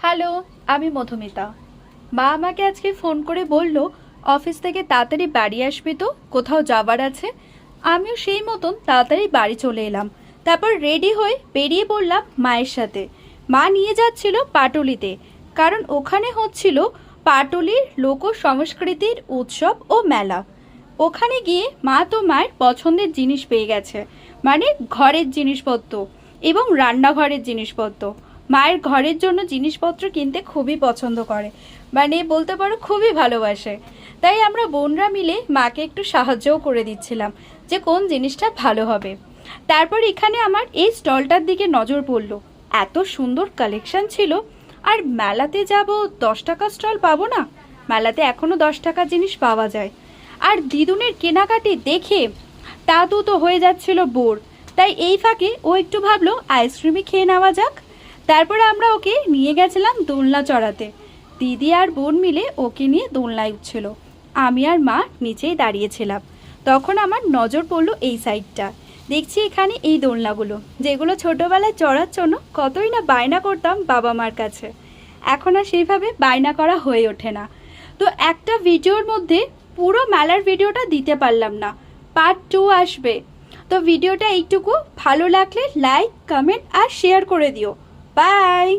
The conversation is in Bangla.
হ্যালো, আমি মধুমিতা। মা আমাকে আজকে ফোন করে বলল অফিস থেকে তাড়াতাড়ি বাড়ি আসবি, তো কোথাও যাবার আছে। আমিও সেই মতন তাড়াতাড়ি বাড়ি চলে এলাম। তারপর রেডি হয়ে বেরিয়ে পড়লাম মায়ের সাথে। মা নিয়ে যাচ্ছিল পাটুলিতে, কারণ ওখানে হচ্ছিল পাটুলির লোক সংস্কৃতির উৎসব ও মেলা। ওখানে গিয়ে মা তো মায়ের পছন্দের জিনিস পেয়ে গেছে, মানে ঘরের জিনিসপত্র এবং রান্নাঘরের জিনিসপত্র। মায়ের ঘরের জন্য জিনিসপত্র কিনতে খুবই পছন্দ করে, মানে বলতে পারো খুবই ভালোবাসে। তাই আমরা বোনরা মিলে মাকে একটু সাহায্যও করে দিচ্ছিলাম যে কোন জিনিসটা ভালো হবে। তারপর এখানে আমার এই স্টলটার দিকে নজর পড়লো। এত সুন্দর কালেকশন ছিল। আর মেলাতে যাব, 10 টাকা স্টল পাবো না? মেলাতে এখনো 10 টাকার জিনিস পাওয়া যায়। আর দিদুনের কেনাকাটি দেখে দাদু তো হয়ে যাচ্ছিল বোর। তাই এই ফাঁকে ও একটু ভাবলো আইসক্রিমই খেয়ে নেওয়া যাক। তারপরে আমরা ওকে নিয়ে গেছিলাম দোলনা চড়াতে। দিদি আর বোন মিলে ওকে নিয়ে দোলনায় উঠছিল, আমি আর মা নিচেই দাঁড়িয়েছিলাম। তখন আমার নজর পড়লো এই সাইডটা। দেখছি এখানে এই দোলনাগুলো, যেগুলো ছোটোবেলায় চড়ার জন্য কতই না বায়না করতাম বাবা মার কাছে। এখন আর সেইভাবে বায়না করা হয়ে ওঠে না। তো একটা ভিডিওর মধ্যে পুরো মেলার ভিডিওটা দিতে পারলাম না, পার্ট 2 আসবে। তো ভিডিওটা এইটুকু, ভালো লাগলে লাইক, কমেন্ট আর শেয়ার করে দিও। বাই।